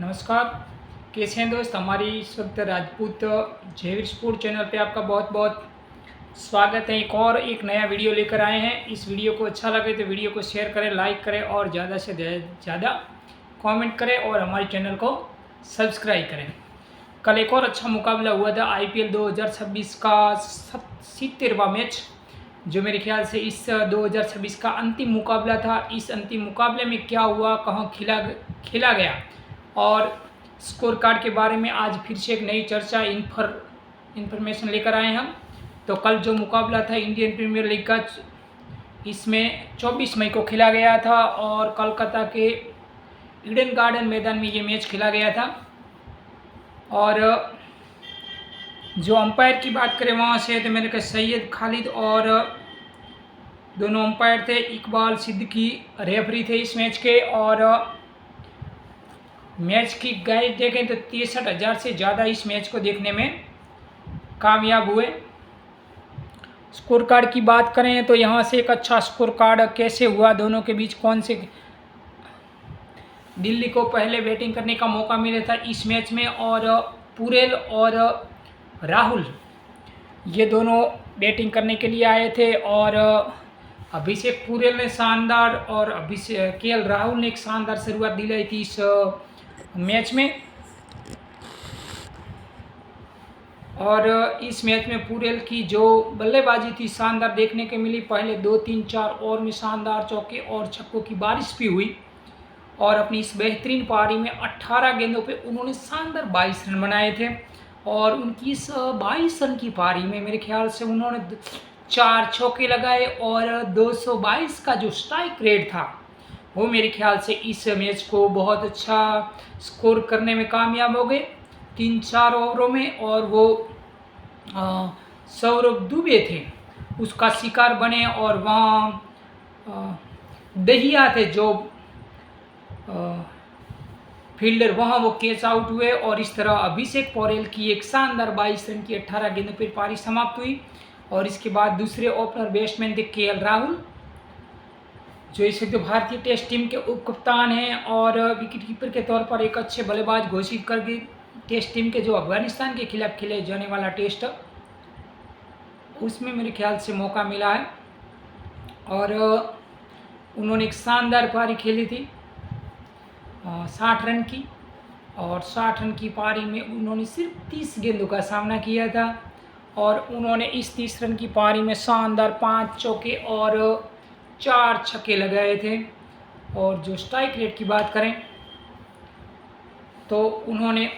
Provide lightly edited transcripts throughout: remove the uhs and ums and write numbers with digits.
नमस्कार। कैसे हैं दोस्त? हमारी इस वक्त राजपूत जयवीर स्पोर्ट चैनल पे आपका बहुत बहुत स्वागत है। एक नया वीडियो लेकर आए हैं। इस वीडियो को अच्छा लगे तो वीडियो को शेयर करें, लाइक करें और ज़्यादा से ज़्यादा कमेंट करें और हमारे चैनल को सब्सक्राइब करें। कल एक और अच्छा मुकाबला हुआ था IPL 2026 का 70वां मैच, जो मेरे ख्याल से इस 2026 का अंतिम मुकाबला था। इस अंतिम मुकाबले में क्या हुआ, कहाँ खेला गया और स्कोर कार्ड के बारे में आज फिर से एक नई चर्चा इन्फॉर्मेशन लेकर आए हम। तो कल जो मुकाबला था इंडियन प्रीमियर लीग का, इसमें 24 मई को खेला गया था और कोलकाता के ईडन गार्डन मैदान में ये मैच खेला गया था। और जो अंपायर की बात करें वहाँ से, तो मेरे को सैयद खालिद और दोनों अंपायर थे, इकबाल सिद्दीकी रेफरी थे इस मैच के। और मैच की गाइड देखें तो 63,000 से ज़्यादा इस मैच को देखने में कामयाब हुए। स्कोर कार्ड की बात करें तो यहाँ से एक अच्छा स्कोर कार्ड कैसे हुआ, दोनों के बीच कौन से दिल्ली को पहले बैटिंग करने का मौका मिला था इस मैच में, और पुरेल और राहुल ये दोनों बैटिंग करने के लिए आए थे। और अभिषेक पुरेल ने शानदार और KL राहुल ने एक शानदार शुरुआत दिलाई थी इस मैच में। और इस मैच में पुरेल की जो बल्लेबाजी थी शानदार देखने को मिली। पहले 2, 3, 4 ओवर में शानदार चौके और छक्कों की बारिश भी हुई और अपनी इस बेहतरीन पारी में 18 गेंदों पे उन्होंने शानदार 22 रन बनाए थे। और उनकी इस 22 रन की पारी में मेरे ख्याल से उन्होंने 4 चौके लगाए और 222 का जो स्ट्राइक रेट था वो मेरे ख्याल से इस मैच को बहुत अच्छा स्कोर करने में कामयाब हो गए 3-4 ओवरों में। और वो सौरभ दुबे थे उसका शिकार बने, और वहाँ दहिया थे जो फील्डर, वहाँ वो कैच आउट हुए। और इस तरह अभिषेक पोरेल की एक शानदार 22 रन की 18 गेंदों पर पारी समाप्त हुई। और इसके बाद दूसरे ओपनर बैट्समैन थे KL राहुल, जो इस वक्त भारतीय टेस्ट टीम के उप कप्तान हैं और विकेटकीपर के तौर पर एक अच्छे बल्लेबाज घोषित करके टेस्ट टीम के जो अफगानिस्तान के खिलाफ खेले जाने वाला टेस्ट, उसमें मेरे ख्याल से मौका मिला है। और उन्होंने एक शानदार पारी खेली थी 60 रन की, और 60 रन की पारी में उन्होंने सिर्फ 30 गेंदों का सामना किया था। और उन्होंने इस 30 रन की पारी में शानदार 5 चौके और 4 छक्के लगाए थे। और जो स्ट्राइक रेट की बात करें तो उन्होंने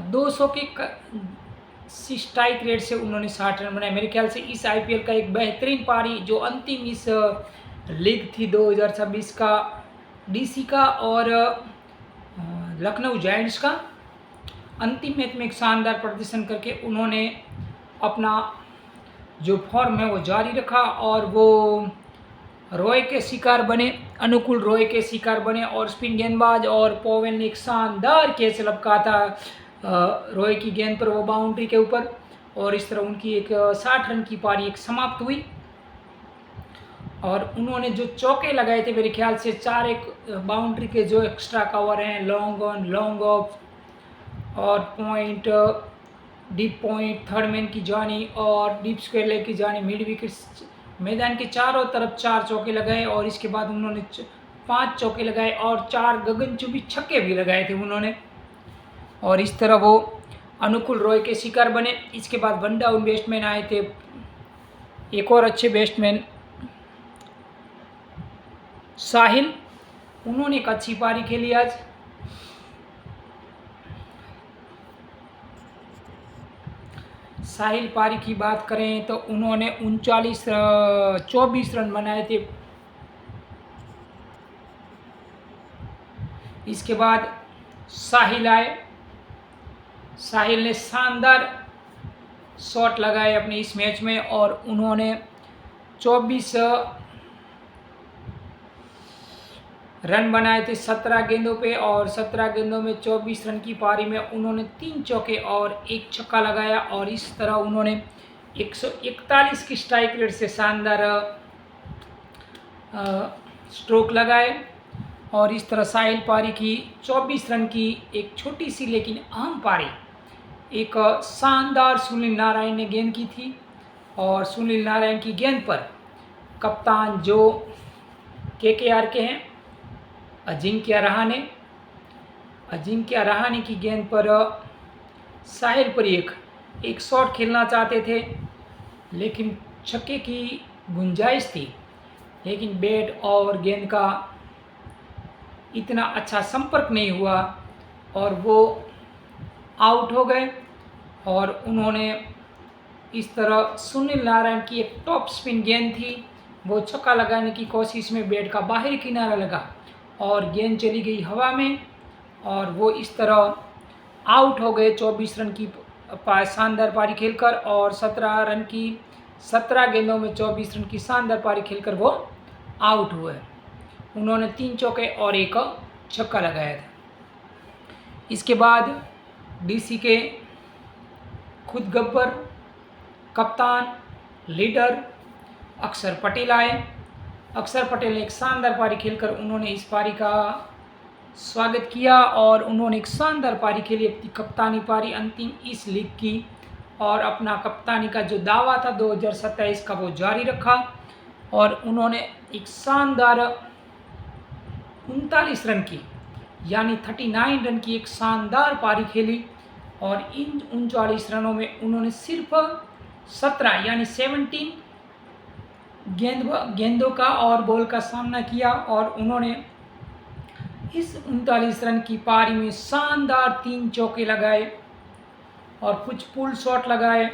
200 के स्ट्राइक रेट से उन्होंने 60 रन बनाए। मेरे ख्याल से इस IPL का एक बेहतरीन पारी जो अंतिम इस लीग थी 2026 का DC का और लखनऊ जायंट्स का, अंतिम मैच में एक शानदार प्रदर्शन करके उन्होंने अपना जो फॉर्म है वो जारी रखा और वो रॉय के शिकार बने, अनुकूल रॉय के शिकार बने। और स्पिन गेंदबाज और पॉवेल ने एक शानदार कैच लपका था रॉय की गेंद पर, वो बाउंड्री के ऊपर। और इस तरह उनकी एक 60 रन की पारी एक समाप्त हुई। और उन्होंने जो चौके लगाए थे मेरे ख्याल से 4 एक बाउंड्री के जो एक्स्ट्रा कवर हैं, लॉन्ग ऑन, लॉन्ग ऑफ और point, deep point, third man की जानी और डीप स्क्वायर लेग की जानी, मिड विकेट, मैदान के चारों तरफ 4 चौके लगाए। और इसके बाद उन्होंने 5 चौके लगाए और 4 गगनचुंबी छक्के भी लगाए थे उन्होंने। और इस तरह वो अनुकूल रॉय के शिकार बने। इसके बाद वन डाउन बैट्समैन आए थे, एक और अच्छे बैट्समैन साहिल, उन्होंने एक अच्छी पारी खेली आज। साहिल पारी की बात करें तो उन्होंने 24 रन बनाए थे। इसके बाद साहिल आए, साहिल ने शानदार शॉट लगाए अपने इस मैच में और उन्होंने 24 रन बनाए थे 17 गेंदों पे। और 17 गेंदों में 24 रन की पारी में उन्होंने 3 चौके और 1 छक्का लगाया। और इस तरह उन्होंने 141 की स्ट्राइक रेट से शानदार स्ट्रोक लगाए। और इस तरह साहिल पारी की 24 रन की एक छोटी सी लेकिन अहम पारी एक शानदार सुनील नारायण ने गेंद की थी। और सुनील नारायण की गेंद पर कप्तान जो केकेआर के हैं अजिंक्य रहाणे की गेंद पर साहिल पर एक शॉट खेलना चाहते थे, लेकिन छक्के की गुंजाइश थी, लेकिन बैट और गेंद का इतना अच्छा संपर्क नहीं हुआ और वो आउट हो गए। और उन्होंने इस तरह सुनील नारायण की एक टॉप स्पिन गेंद थी, वो छक्का लगाने की कोशिश में बैट का बाहरी किनारा लगा और गेंद चली गई हवा में और वो इस तरह आउट हो गए 24 रन की शानदार पारी खेलकर। और 17 गेंदों में 24 रन की शानदार पारी खेलकर वो आउट हुए। उन्होंने 3 चौके और एक छक्का लगाया था। इसके बाद डीसी के खुद गब्बर कप्तान लीडर अक्षर पटेल आए। अक्षर पटेल ने एक शानदार पारी खेलकर उन्होंने इस पारी का स्वागत किया और उन्होंने एक शानदार पारी खेली, अपनी कप्तानी पारी अंतिम इस लीग की और अपना कप्तानी का जो दावा था 2027 का वो जारी रखा। और उन्होंने एक शानदार 39 रन की यानी 39 रन की एक शानदार पारी खेली और इन 39 रनों में उन्होंने सिर्फ 17 यानी 17 गेंदों का और बॉल का सामना किया और उन्होंने इस 39 रन की पारी में शानदार 3 चौके लगाए और कुछ पुल शॉट लगाए,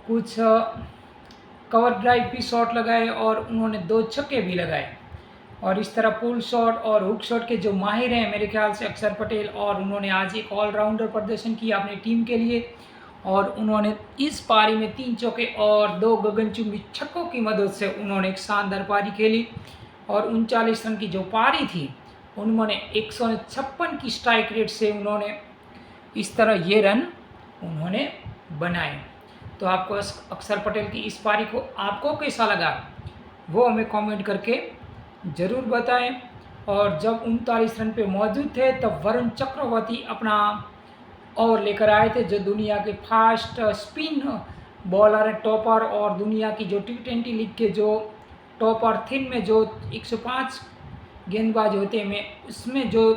कुछ कवर ड्राइव भी शॉट लगाए और उन्होंने 2 छक्के भी लगाए। और इस तरह पुल शॉट और हुक शॉट के जो माहिर हैं मेरे ख्याल से अक्षर पटेल, और उन्होंने आज एक ऑलराउंडर प्रदर्शन किया अपनी टीम के लिए और उन्होंने इस पारी में 3 चौके और 2 गगनचुंबी छक्कों की मदद से उन्होंने एक शानदार पारी खेली। और 39 रन की जो पारी थी उन्होंने 156 की स्ट्राइक रेट से उन्होंने इस तरह ये रन उन्होंने बनाए। तो आपको अक्षर पटेल की इस पारी को आपको कैसा लगा वो हमें कमेंट करके ज़रूर बताएं। और जब 39 रन पे मौजूद थे तब वरुण चक्रवर्ती अपना ओवर लेकर आए थे, जो दुनिया के फास्ट स्पिन बॉलर हैं, टॉपर, और दुनिया की जो T20 लीग के जो टॉपर थिन में जो 105 गेंदबाज होते हैं उसमें जो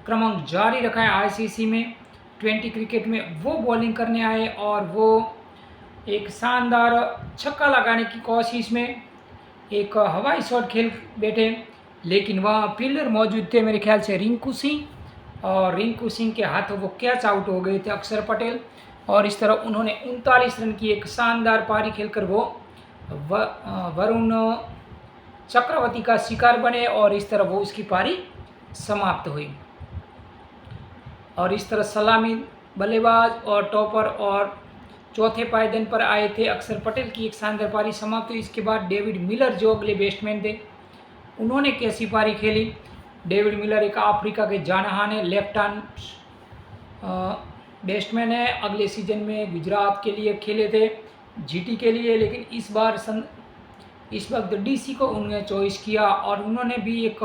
क्रमांक जारी रखा है आईसीसी में 20 क्रिकेट में, वो बॉलिंग करने आए और वो एक शानदार छक्का लगाने की कोशिश में एक हवाई शॉट खेल बैठे, लेकिन वहाँ फील्डर मौजूद थे मेरे ख्याल से रिंकू सिंह, और रिंकू सिंह के हाथों वो कैच आउट हो गए थे अक्षर पटेल। और इस तरह उन्होंने 39 रन की एक शानदार पारी खेलकर वो वरुण चक्रवर्ती का शिकार बने और इस तरह वो उसकी पारी समाप्त हुई। और इस तरह सलामी बल्लेबाज और टॉपर और चौथे पायदान पर आए थे अक्षर पटेल की एक शानदार पारी समाप्त हुई। इसके बाद डेविड मिलर जो अगले बैट्समैन थे उन्होंने कैसी पारी खेली। डेविड मिलर एक अफ्रीका के जानाहाने लेफ्ट हैंड बैट्समैन है, अगले सीजन में गुजरात के लिए खेले थे जीटी के लिए, लेकिन इस वक्त डीसी को उन्होंने चॉइस किया और उन्होंने भी एक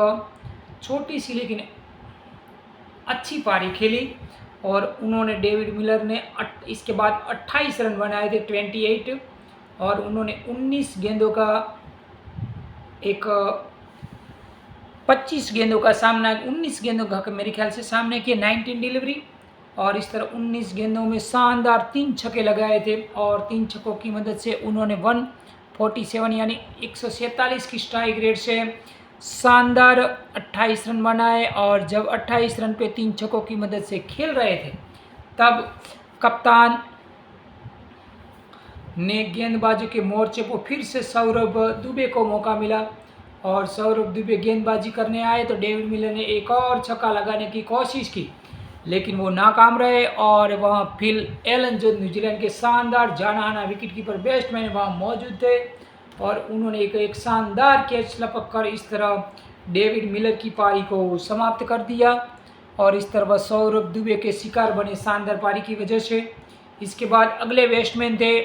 छोटी सी लेकिन अच्छी पारी खेली। और उन्होंने डेविड मिलर ने इसके बाद 28 रन बनाए थे 28, और उन्होंने 19 गेंदों का 25 गेंदों का सामना 19 गेंदों का मेरे ख्याल से सामने किया 19 डिलीवरी, और इस तरह 19 गेंदों में शानदार 3 छक्के लगाए थे और 3 छक्कों की मदद से उन्होंने 147 यानी 147 की स्ट्राइक रेट से शानदार 28 रन बनाए। और जब 28 रन पे 3 छक्कों की मदद से खेल रहे थे तब कप्तान ने गेंदबाजी के मोर्चे पर फिर से सौरभ दुबे को मौका मिला और सौरभ दुबे गेंदबाजी करने आए तो डेविड मिलर ने एक और छक्का लगाने की कोशिश की, लेकिन वो नाकाम रहे। और वहाँ फिल एलन जो न्यूजीलैंड के शानदार जानाना विकेटकीपर बैट्समैन वहाँ मौजूद थे और उन्होंने एक शानदार कैच लपक कर इस तरह डेविड मिलर की पारी को समाप्त कर दिया और इस तरह वह सौरभ दुबे के शिकार बने शानदार पारी की वजह से। इसके बाद अगले बैट्समैन थे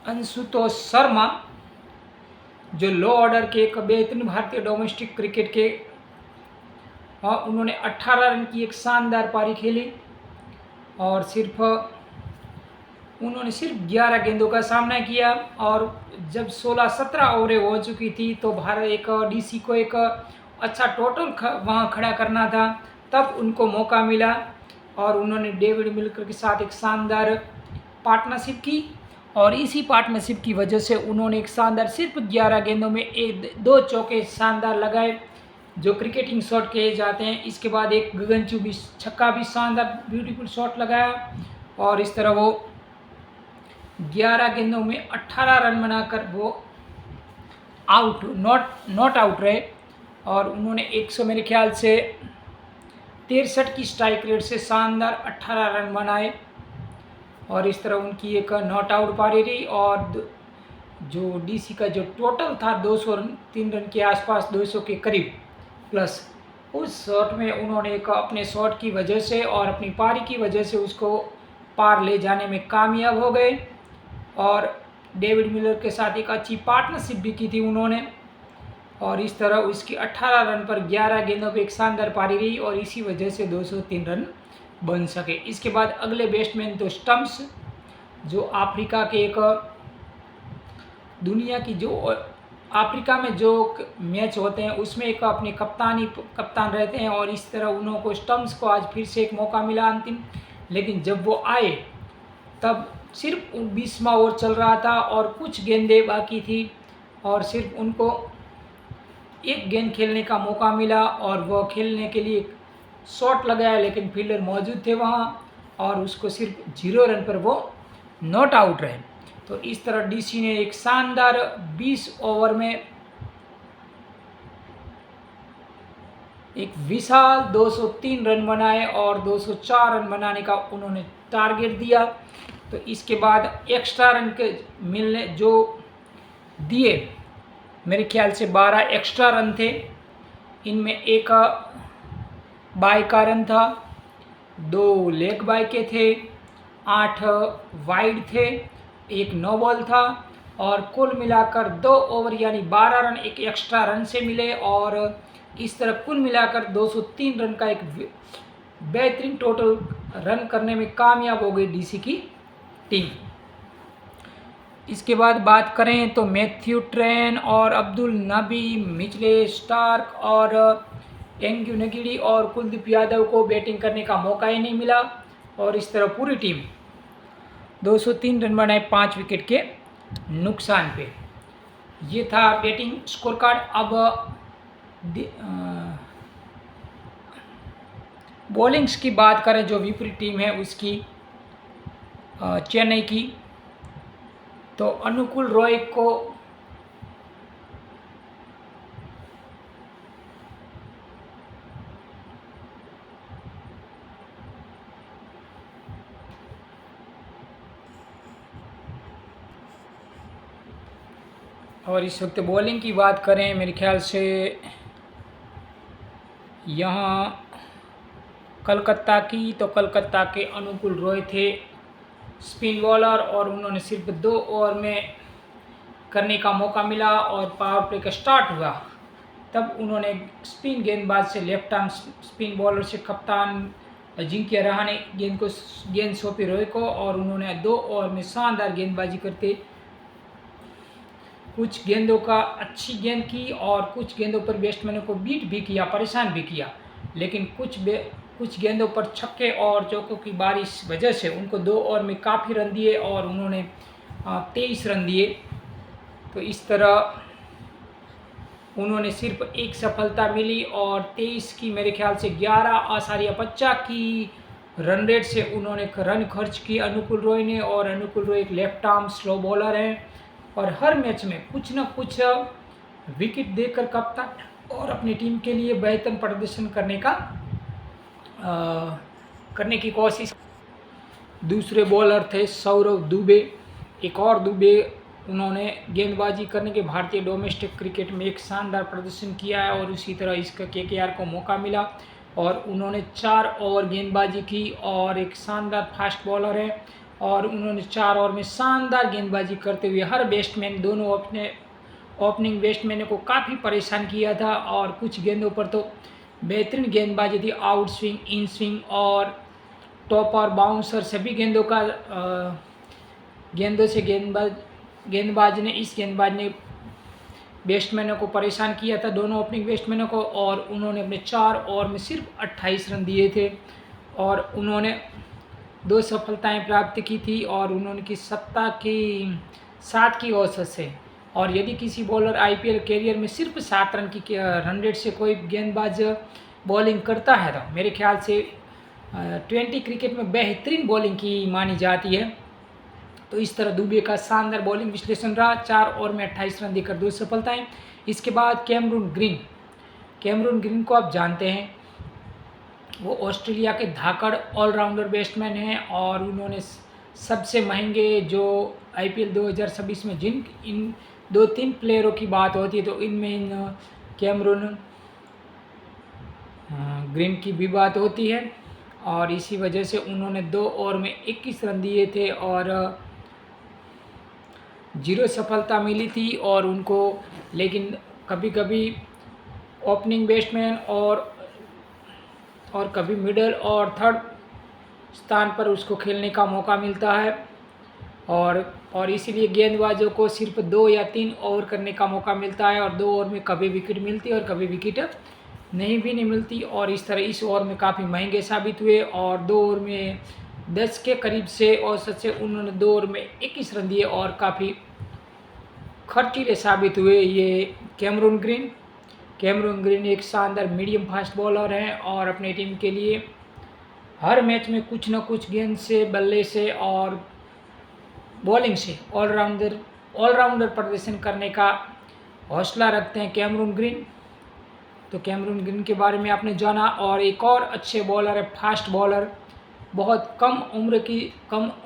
अंशुतोष शर्मा, जो लो ऑर्डर के एक बेहतरीन भारतीय डोमेस्टिक क्रिकेट के उन्होंने 18 रन की एक शानदार पारी खेली और उन्होंने सिर्फ 11 गेंदों का सामना किया। और जब 16-17 ओवरें हो चुकी थी तो भारत एक डीसी को एक अच्छा टोटल वहाँ खड़ा करना था, तब उनको मौका मिला और उन्होंने डेविड मिलर के साथ एक शानदार पार्टनरशिप की और इसी पार्टनरशिप की वजह से उन्होंने एक शानदार सिर्फ 11 गेंदों में 2 चौके शानदार लगाए जो क्रिकेटिंग शॉट कहे जाते हैं। इसके बाद एक गगनचुंबी छक्का भी शानदार ब्यूटीफुल शॉट लगाया और इस तरह वो 11 गेंदों में 18 रन बनाकर वो नॉट आउट रहे और उन्होंने 100 मेरे ख्याल से 63 की स्ट्राइक रेट से शानदार 18 रन बनाए और इस तरह उनकी एक नॉट आउट पारी रही। और जो डीसी का जो टोटल था 203 रन के आसपास, 200 के करीब प्लस, उस शॉट में उन्होंने एक अपने शॉट की वजह से और अपनी पारी की वजह से उसको पार ले जाने में कामयाब हो गए और डेविड मिलर के साथ एक अच्छी पार्टनरशिप भी की थी उन्होंने और इस तरह उसकी 18 रन पर 11 गेंदों पर एक शानदार पारी रही और इसी वजह से 203 रन बन सके। इसके बाद अगले बैट्समैन तो स्टम्प्स, जो अफ्रीका के एक दुनिया की जो अफ्रीका में जो मैच होते हैं उसमें एक अपने कप्तान रहते हैं और इस तरह उनको स्टम्प्स को आज फिर से एक मौका मिला अंतिम, लेकिन जब वो आए तब सिर्फ 20वां ओवर चल रहा था और कुछ गेंदें बाकी थी और सिर्फ उनको एक गेंद खेलने का मौका मिला और वो खेलने के लिए शॉट लगाया, लेकिन फील्डर मौजूद थे वहाँ और उसको सिर्फ 0 रन पर वो नॉट आउट रहे। तो इस तरह डीसी ने एक शानदार 20 ओवर में एक विशाल 203 रन बनाए और 204 रन बनाने का उन्होंने टारगेट दिया। तो इसके बाद एक्स्ट्रा रन के मिलने जो दिए, मेरे ख्याल से 12 एक्स्ट्रा रन थे, इनमें एक बाय का रन था, 2 लेग बाय के थे, 8 वाइड थे, एक नो बॉल था और कुल मिलाकर 2 ओवर यानी 12 रन एक एक्स्ट्रा रन से मिले और इस तरह कुल मिलाकर 203 रन का एक बेहतरीन टोटल रन करने में कामयाब हो गई डीसी की टीम। इसके बाद बात करें तो मैथ्यू ट्रेन और अब्दुल नबी, मिचेल स्टार्क और एंग्यू नगिड़ी और कुलदीप यादव को बैटिंग करने का मौका ही नहीं मिला और इस तरह पूरी टीम 203 रन बनाए 5 विकेट के नुकसान पे। ये था बैटिंग स्कोर कार्ड। अब बॉलिंग्स की बात करें, जो विपरीत टीम है उसकी चेन्नई की, तो अनुकूल रॉय को और इस वक्त बॉलिंग की बात करें, मेरे ख्याल से यहाँ कलकत्ता की, तो कलकत्ता के अनुकूल रॉय थे स्पिन बॉलर और उन्होंने सिर्फ 2 ओवर में करने का मौका मिला और पावर प्ले का स्टार्ट हुआ तब उन्होंने स्पिन गेंदबाज से लेफ्ट आर्म स्पिन बॉलर से कप्तान अजिंक्य रहाणे गेंद सौंपी रॉय को और उन्होंने 2 ओवर में शानदार गेंदबाजी करते कुछ गेंदों का अच्छी गेंद की और कुछ गेंदों पर बैट्समैनों को बीट भी किया, परेशान भी किया, लेकिन कुछ गेंदों पर छक्के और चौकों की बारिश वजह से उनको 2 ओवर में काफ़ी रन दिए और उन्होंने 23 रन दिए। तो इस तरह उन्होंने सिर्फ एक सफलता मिली और 23 की मेरे ख्याल से 11.50 की रन रेट से उन्होंने रन खर्च की अनुकूल रॉय ने। और अनुकूल रॉय एक लेफ्ट आर्म स्लो बॉलर हैं और हर मैच में कुछ न कुछ विकेट देकर कप्तान और अपनी टीम के लिए बेहतर प्रदर्शन करने की कोशिश। दूसरे बॉलर थे सौरव दुबे, एक और दुबे, उन्होंने गेंदबाजी करने के भारतीय डोमेस्टिक क्रिकेट में एक शानदार प्रदर्शन किया है और उसी तरह इसका केकेआर को मौका मिला और उन्होंने 4 ओवर गेंदबाजी की और एक शानदार फास्ट बॉलर है और उन्होंने 4 ओवर में शानदार गेंदबाजी करते हुए हर बैट्समैन दोनों अपने ओपनिंग बैट्समैनों को काफ़ी परेशान किया था और कुछ गेंदों पर तो बेहतरीन गेंदबाजी थी। आउट स्विंग, इन स्विंग और टॉप और बाउंसर सभी गेंदों से गेंदबाज ने बैट्समैनों को परेशान किया था, दोनों ओपनिंग बैट्समैनों को। और उन्होंने अपने 4 ओवर में सिर्फ 28 रन दिए थे और उन्होंने 2 सफलताएं प्राप्त की थी और उन्होंने की 7 की औसत से। और यदि किसी बॉलर आईपीएल कैरियर में सिर्फ 7 रन की रन रेट से कोई गेंदबाज बॉलिंग करता है तो मेरे ख्याल से 20 क्रिकेट में बेहतरीन बॉलिंग की मानी जाती है। तो इस तरह दुबे का शानदार बॉलिंग विश्लेषण रहा। 4 ओवर में 28 रन देकर 2 सफलताएं। इसके बाद कैमरून ग्रीन को आप जानते हैं, वो ऑस्ट्रेलिया के धाकड़ ऑलराउंडर बैट्समैन हैं और उन्होंने सबसे महंगे जो आईपीएल 2026 में जिन इन 2-3 प्लेयरों की बात होती है तो इनमें कैमरून ग्रीन की भी बात होती है। और इसी वजह से उन्होंने 2 ओवर में 21 रन दिए थे और 0 सफलता मिली थी और उनको। लेकिन कभी कभी ओपनिंग बैट्समैन और कभी मिडल और थर्ड स्थान पर उसको खेलने का मौका मिलता है और इसीलिए गेंदबाजों को सिर्फ 2 या 3 ओवर करने का मौका मिलता है और 2 ओवर में कभी विकेट मिलती है और कभी विकेट नहीं मिलती। और इस तरह इस ओवर में काफ़ी महंगे साबित हुए और 2 ओवर में 10 के करीब से औसत से उन्होंने 2 ओवर में 21 रन दिए और काफ़ी खर्चीले साबित हुए ये कैमरून ग्रीन एक शानदार मीडियम फास्ट बॉलर हैं और अपने टीम के लिए हर मैच में कुछ न कुछ गेंद से, बल्ले से और बॉलिंग से ऑलराउंडर प्रदर्शन करने का हौसला रखते हैं कैमरून ग्रीन। तो कैमरून ग्रीन के बारे में आपने जाना। और एक और अच्छे बॉलर है, फास्ट बॉलर, बहुत कम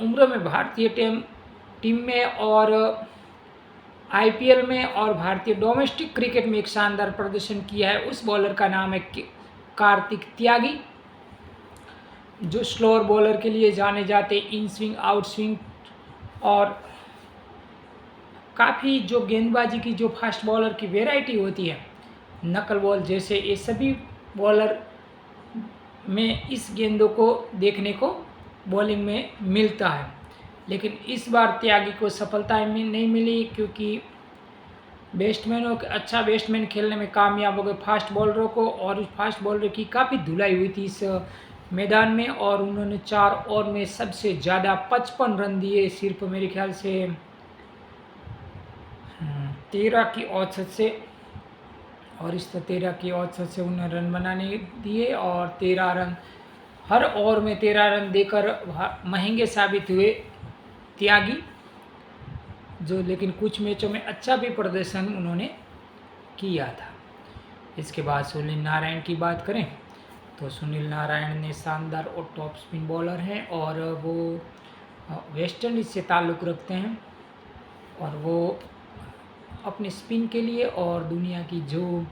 उम्र में भारतीय टीम में और आईपीएल में और भारतीय डोमेस्टिक क्रिकेट में एक शानदार प्रदर्शन किया है। उस बॉलर का नाम है कार्तिक त्यागी, जो स्लोअर बॉलर के लिए जाने जाते, इन स्विंग, आउट स्विंग और काफ़ी जो गेंदबाजी की जो फास्ट बॉलर की वैरायटी होती है, नकल बॉल जैसे, ये सभी बॉलर में इस गेंदों को देखने को बॉलिंग में मिलता है। लेकिन इस बार त्यागी को सफलता नहीं मिली क्योंकि अच्छा बैट्समैन खेलने में कामयाब हो गए फास्ट बॉलरों को और उस फास्ट बॉलर की काफ़ी धुलाई हुई थी इस मैदान में और उन्होंने 4 ओवर में सबसे ज़्यादा 55 रन दिए, सिर्फ मेरे ख्याल से 13 की औसत से। और इस 13 की औसत से उन्हें रन बनाने दिए और 13 रन हर ओवर में 13 रन देकर महंगे साबित हुए त्यागी, जो लेकिन कुछ मैचों में अच्छा भी प्रदर्शन उन्होंने किया था। इसके बाद सुनील नारायण की बात करें तो सुनील नारायण ने शानदार और टॉप स्पिन बॉलर हैं और वो वेस्ट इंडीज़ से ताल्लुक़ रखते हैं और वो अपने स्पिन के लिए और दुनिया की जो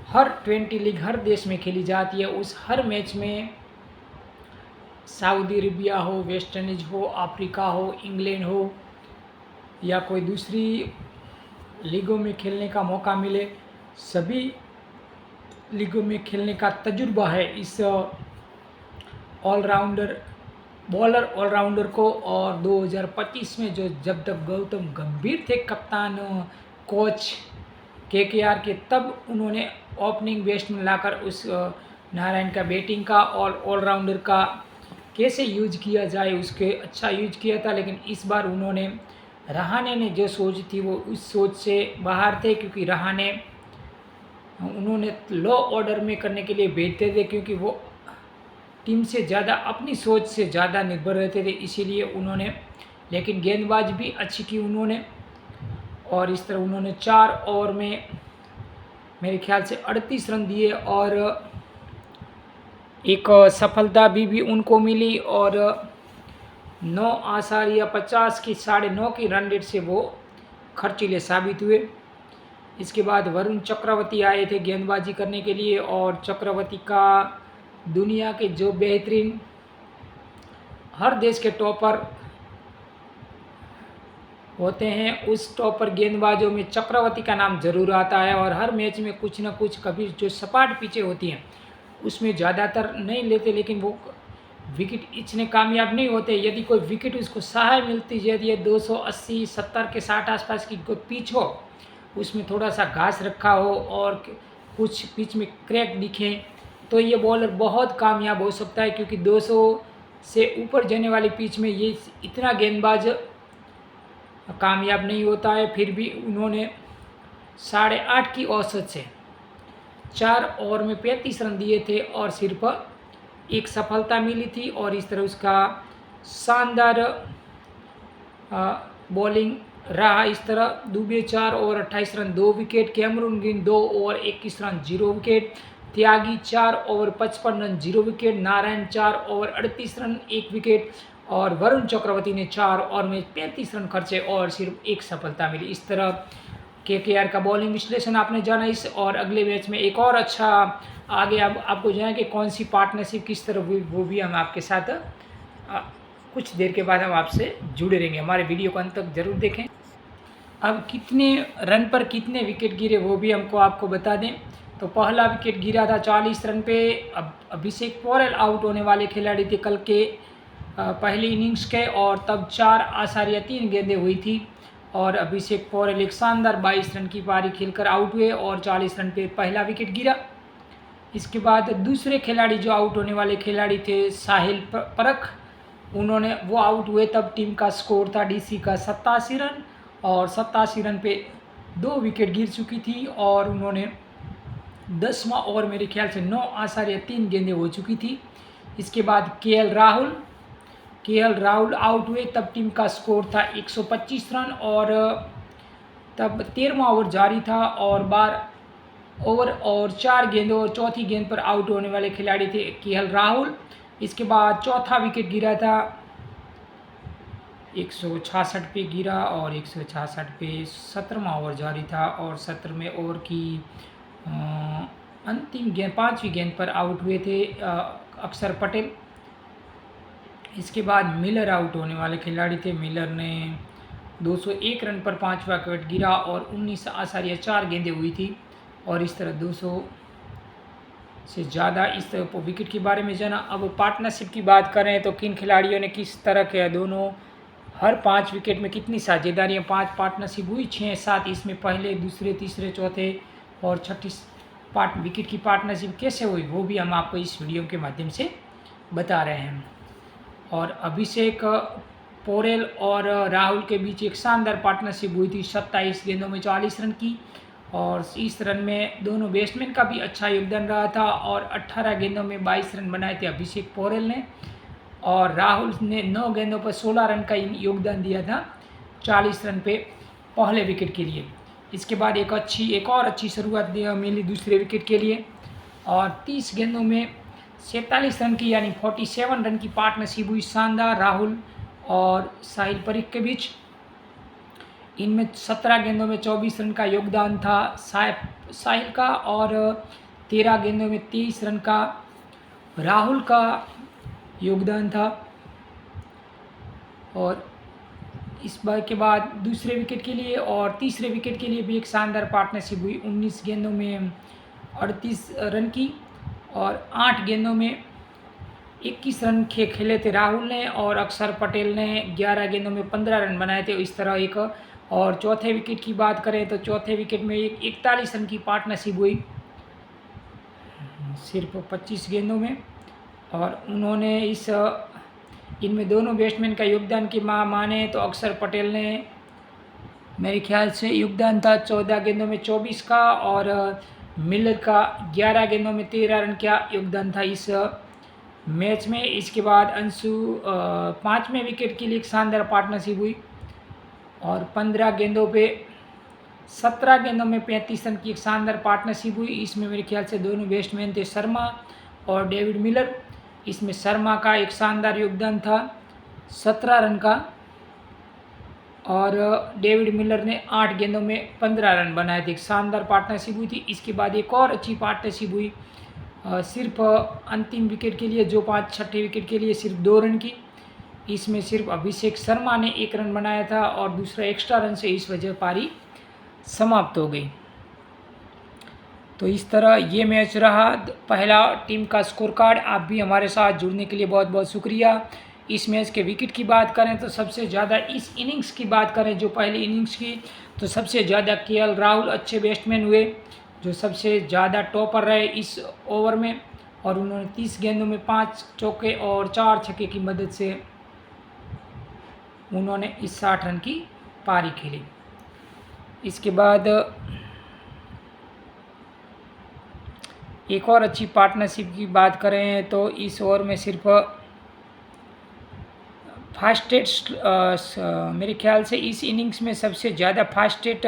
हर 20 लीग हर देश में खेली जाती है उस हर मैच में, सऊदी अरेबिया हो, वेस्ट इंडीज़ हो, अफ्रीका हो, इंग्लैंड हो या कोई दूसरी लीगों में खेलने का मौका मिले, सभी लीगों में खेलने का तजुर्बा है इस ऑलराउंडर को। और 2025 में जब तक गौतम गंभीर थे कप्तान कोच केकेआर के, तब उन्होंने ओपनिंग बैट्समैन लाकर उस नारायण का बैटिंग का और ऑलराउंडर का कैसे यूज किया जाए उसके अच्छा यूज किया था। लेकिन इस बार रहाणे ने जो सोच थी वो उस सोच से बाहर थे क्योंकि उन्होंने लो ऑर्डर में करने के लिए भेजते थे क्योंकि वो टीम से ज़्यादा अपनी सोच से ज़्यादा निर्भर रहते थे, इसीलिए उन्होंने, लेकिन गेंदबाज भी अच्छी की उन्होंने। और इस तरह उन्होंने 4 ओवर में मेरे ख्याल से 38 रन दिए और एक सफलता भी उनको मिली और 9.50 की 9.5 की रन रेट से वो खर्चीले साबित हुए। इसके बाद वरुण चक्रवर्ती आए थे गेंदबाजी करने के लिए और चक्रवर्ती का दुनिया के जो बेहतरीन हर देश के टॉपर होते हैं उस टॉपर गेंदबाजों में चक्रवर्ती का नाम जरूर आता है। और हर मैच में कुछ ना कुछ, कभी जो सपाट पिचें होती हैं उसमें ज़्यादातर नहीं लेते, लेकिन वो विकेट इतने कामयाब नहीं होते। यदि कोई विकेट उसको सहाय मिलती, यदि ये 280-70 के 60 आसपास की कोई पिच हो, उसमें थोड़ा सा घास रखा हो और कुछ पिच में क्रैक दिखे, तो ये बॉलर बहुत कामयाब हो सकता है। क्योंकि 200 से ऊपर जाने वाली पिच में ये इतना गेंदबाज कामयाब नहीं होता है। फिर भी उन्होंने 8.5 की औसत से 4 ओवर में 35 रन दिए थे और सिर्फ एक सफलता मिली थी। और इस तरह उसका शानदार बॉलिंग रहा। इस तरह Dube 4 over 28 run 2 wicket, Cameron Green 2 over 21 run 0 wicket, Tyagi 4 over 55 run 0 wicket, Narayan 4 over 38 run 1 wicket और वरुण चक्रवर्ती ने 4 ओवर में 35 रन खर्चे और सिर्फ एक सफलता मिली। इस तरह केकेआर का बॉलिंग विश्लेषण आपने जाना। इस और अगले मैच में एक और अच्छा आगे आपको जाना कि कौन सी पार्टनरशिप किस तरह हुई, वो भी हम आपके साथ कुछ देर के बाद हम आपसे जुड़े रहेंगे। हमारे वीडियो को अंत तक जरूर देखें। अब कितने रन पर कितने विकेट गिरे वो भी हमको आपको बता दें। तो पहला विकेट गिरा था 40 रन पे। अब अभिषेक पोरेल आउट होने वाले खिलाड़ी थे कल के पहली इनिंग्स के, और तब 4.3 गेंदें हुई थी और अभिषेक पोरेल एक शानदार 22 रन की पारी खेलकर आउट हुए और 40 रन पे पहला विकेट गिरा। इसके बाद दूसरे खिलाड़ी जो आउट होने वाले खिलाड़ी थे साहिल परख, वो आउट हुए। तब टीम का स्कोर था डीसी का 87 रन और 87 रन पे 2 विकेट गिर चुकी थी और उन्होंने 10वां ओवर मेरे ख्याल से 9.3 गेंदें हो चुकी थी। इसके बाद केएल राहुल आउट हुए। तब टीम का स्कोर था 125 रन और तब 13वां ओवर जारी था और 12 ओवर और 4 गेंदों और चौथी गेंद पर आउट होने वाले खिलाड़ी थे केएल राहुल। इसके बाद चौथा विकेट गिरा था 166 पे गिरा और 166 पे 17वां ओवर जारी था और 17वें ओवर की अंतिम गेंद 5वीं गेंद पर आउट हुए थे अक्षर पटेल। इसके बाद मिलर आउट होने वाले खिलाड़ी थे। मिलर ने 201 रन पर 5वां विकेट गिरा और 19.4 गेंदें हुई थी और इस तरह 200 से ज़्यादा इस तरह विकेट के बारे में जाना। अब पार्टनरशिप की बात करें तो किन खिलाड़ियों ने किस तरह के दोनों हर 5 विकेट में कितनी साझेदारियां, 5 पार्टनरशिप हुई, 6-7 इसमें पहले दूसरे तीसरे चौथे और छठी विकेट की पार्टनरशिप कैसे हुई वो भी हम आपको इस वीडियो के माध्यम से बता रहे हैं। और अभिषेक पोरेल और राहुल के बीच एक शानदार पार्टनरशिप हुई थी 27 गेंदों में 40 रन की और इस रन में दोनों बैट्समैन का भी अच्छा योगदान रहा था और 18 गेंदों में 22 रन बनाए थे अभिषेक पोरेल ने और राहुल ने 9 गेंदों पर 16 रन का योगदान दिया था 40 रन पे पहले विकेट के लिए। इसके बाद एक और अच्छी शुरुआत मिली दूसरे विकेट के लिए और 30 गेंदों में 47 रन की यानी 47 रन की पार्टनरशिप हुई शानदार राहुल और साहिल परीख के बीच। इनमें 17 गेंदों में 24 रन का योगदान था साहिल का और 13 गेंदों में 23 रन का राहुल का योगदान था। और इस बार के बाद दूसरे विकेट के लिए और तीसरे विकेट के लिए भी एक शानदार पार्टनरशिप हुई 19 गेंदों में 38 रन की और 8 गेंदों में 21 रन खेले थे राहुल ने और अक्षर पटेल ने 11 गेंदों में 15 रन बनाए थे। इस तरह एक और चौथे विकेट की बात करें तो चौथे विकेट में 41 रन की पार्टनरशिप हुई सिर्फ 25 गेंदों में और उन्होंने इनमें दोनों बैट्समैन का योगदान की माने तो अक्षर पटेल ने मेरे ख्याल से योगदान था 14 गेंदों में 24 का और मिलर का 11 गेंदों में 13 रन का योगदान था इस मैच में। इसके बाद अंशु 5वें विकेट के लिए एक शानदार पार्टनरशिप हुई और 17 गेंदों में 35 रन की एक शानदार पार्टनरशिप हुई। इसमें मेरे ख्याल से दोनों बैट्समैन थे शर्मा और डेविड मिलर। इसमें शर्मा का एक शानदार योगदान था 17 रन का और डेविड मिलर ने 8 गेंदों में 15 रन बनाए थे। एक शानदार पार्टनरशिप हुई थी। इसके बाद एक और अच्छी पार्टनरशिप हुई सिर्फ अंतिम विकेट के लिए जो 5 छठे विकेट के लिए सिर्फ 2 रन की। इसमें सिर्फ अभिषेक शर्मा ने 1 रन बनाया था और दूसरा एक्स्ट्रा रन से इस वजह पारी समाप्त हो गई। तो इस तरह ये मैच रहा पहला टीम का स्कोर कार्ड। आप भी हमारे साथ जुड़ने के लिए बहुत बहुत शुक्रिया। इस मैच के विकेट की बात करें तो सबसे ज़्यादा इस इनिंग्स की बात करें जो पहली इनिंग्स की, तो सबसे ज़्यादा केएल राहुल अच्छे बैट्समैन हुए जो सबसे ज़्यादा टॉपर रहे इस ओवर में, और उन्होंने 30 गेंदों में 5 चौके और 4 छक्के की मदद से उन्होंने इस 60 रन की पारी खेली। इसके बाद एक और अच्छी पार्टनरशिप की बात करें तो इस ओवर में सिर्फ फास्टेस्ट मेरे ख्याल से इस इनिंग्स में सबसे ज़्यादा फास्टेस्ट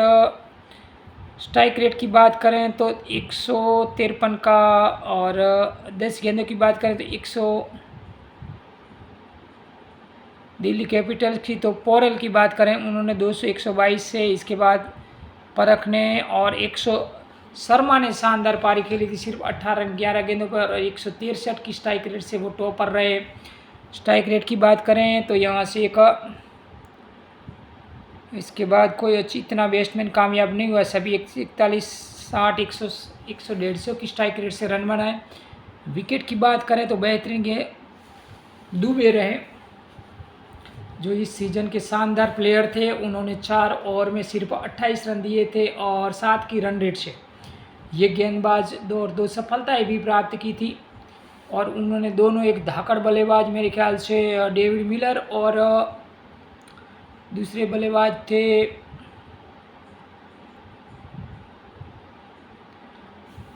स्ट्राइक रेट की बात करें तो 153 का, और 10 गेंदों की बात करें तो 100 दिल्ली कैपिटल्स की, तो पोरेल की बात करें उन्होंने 200-122 से, इसके बाद परख ने और 100 शर्मा ने शानदार पारी खेली थी सिर्फ 18 रन 11 गेंदों पर 163 की स्ट्राइक रेट से वो टॉपर रहे। स्ट्राइक रेट की बात करें तो यहाँ से इसके बाद कोई अच्छी इतना बैट्समैन कामयाब नहीं हुआ, सभी 141 60 100 100 की स्ट्राइक रेट से रन बनाए। विकेट की बात करें तो बेहतरीन दुबे रहे जो इस सीज़न के शानदार प्लेयर थे, उन्होंने 4 ओवर में सिर्फ 28 रन दिए थे और 7 की रन रेट से ये गेंदबाज 2 सफलताएं भी प्राप्त की थी, और उन्होंने दोनों एक धाकड़ बल्लेबाज मेरे ख्याल से डेविड मिलर और दूसरे बल्लेबाज थे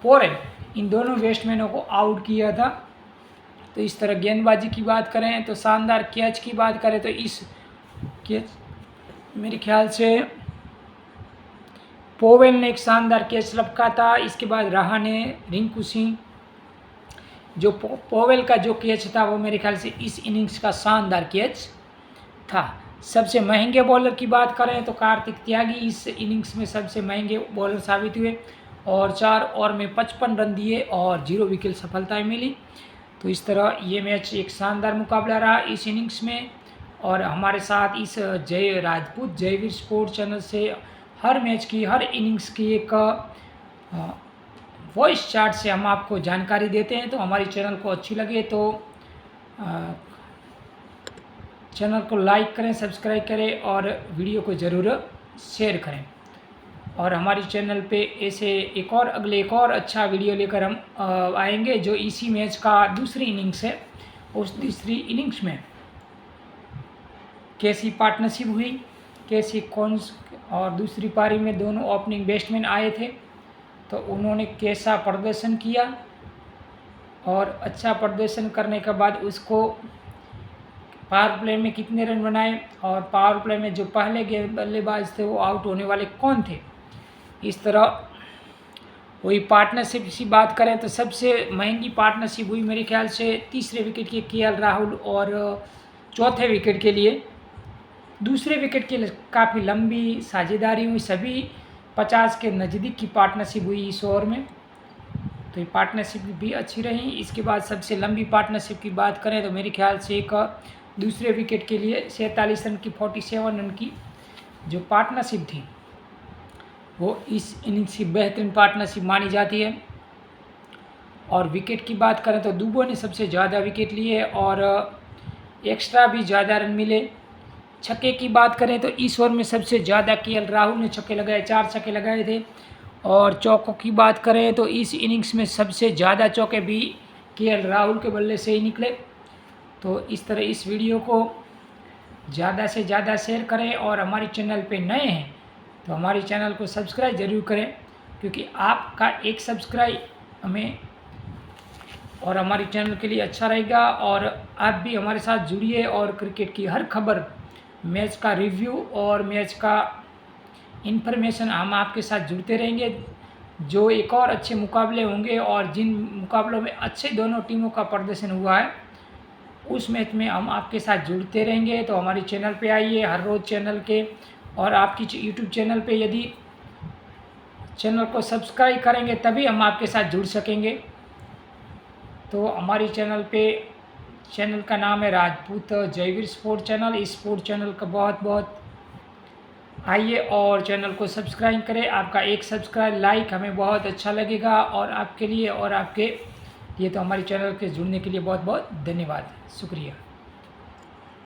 पोरेल, इन दोनों बैट्समैनों को आउट किया था। तो इस तरह गेंदबाजी की बात करें तो शानदार कैच की बात करें तो इस कैच मेरे ख्याल से पोवेल ने एक शानदार कैच लपका था। इसके बाद रहाणे रिंकू सिंह, जो पोवेल का जो कैच था वो मेरे ख्याल से इस इनिंग्स का शानदार कैच था। सबसे महंगे बॉलर की बात करें तो कार्तिक त्यागी इस इनिंग्स में सबसे महंगे बॉलर साबित हुए और 4 ओवर में 55 रन दिए और 0 विकेट सफलताएं मिली। तो इस तरह ये मैच एक शानदार मुकाबला रहा इस इनिंग्स में, और हमारे साथ इस जय राजपूत जयवीर स्पोर्ट चैनल से हर मैच की हर इनिंग्स की एक वॉइस चार्ट से हम आपको जानकारी देते हैं। तो हमारी चैनल को अच्छी लगे तो चैनल को लाइक करें, सब्सक्राइब करें और वीडियो को ज़रूर शेयर करें। और हमारी चैनल पे ऐसे एक और अच्छा वीडियो लेकर हम आएंगे जो इसी मैच का दूसरी इनिंग्स है। उस दूसरी इनिंग्स में कैसी पार्टनरशिप हुई, कैसी कौन और दूसरी पारी में दोनों ओपनिंग बैट्समैन आए थे तो उन्होंने कैसा प्रदर्शन किया, और अच्छा प्रदर्शन करने के बाद उसको पावर प्ले में कितने रन बनाए, और पावर प्ले में जो पहले बल्लेबाज थे वो आउट होने वाले कौन थे। इस तरह वही पार्टनरशिप की बात करें तो सबसे महंगी पार्टनरशिप हुई मेरे ख्याल से तीसरे विकेट के केएल राहुल और चौथे विकेट के लिए दूसरे विकेट के लिए काफ़ी लंबी साझेदारी हुई, सभी 50 के नज़दीक की पार्टनरशिप हुई इस ओवर में। तो ये पार्टनरशिप भी अच्छी रही। इसके बाद सबसे लंबी पार्टनरशिप की बात करें तो मेरे ख्याल से एक दूसरे विकेट के लिए 47 रन की 47 रन की जो पार्टनरशिप थी वो इस इनिंग्स की बेहतरीन पार्टनरशिप मानी जाती है। और विकेट की बात करें तो दुबे ने सबसे ज़्यादा विकेट लिए और एक्स्ट्रा भी ज़्यादा रन मिले। छक्के की बात करें तो इस ओवर में सबसे ज़्यादा केएल राहुल ने छक्के लगाए, 4 छक्के लगाए थे। और चौकों की बात करें तो इस इनिंग्स में सबसे ज़्यादा चौके भी केएल राहुल के बल्ले से ही निकले। तो इस तरह इस वीडियो को ज़्यादा से ज़्यादा शेयर करें, और हमारे चैनल पे नए हैं तो हमारे चैनल को सब्सक्राइब ज़रूर करें, क्योंकि आपका एक सब्सक्राइब हमें और हमारे चैनल के लिए अच्छा रहेगा। और आप भी हमारे साथ जुड़िए और क्रिकेट की हर खबर, मैच का रिव्यू और मैच का इन्फॉर्मेशन हम आपके साथ जुड़ते रहेंगे। जो एक और अच्छे मुकाबले होंगे और जिन मुकाबलों में अच्छे दोनों टीमों का प्रदर्शन हुआ है उस मैच में हम आपके साथ जुड़ते रहेंगे। तो हमारे चैनल पे आइए हर रोज़ चैनल के, और आपकी यूट्यूब चैनल पे यदि चैनल को सब्सक्राइब करेंगे तभी हम आपके साथ जुड़ सकेंगे। तो हमारी चैनल पे चैनल का नाम है राजपूत जयवीर स्पोर्ट चैनल। इस स्पोर्ट चैनल का बहुत बहुत आइए और चैनल को सब्सक्राइब करें। आपका एक सब्सक्राइब लाइक हमें बहुत अच्छा लगेगा और आपके लिए और आपके लिए तो हमारे चैनल के जुड़ने के लिए बहुत बहुत धन्यवाद, शुक्रिया।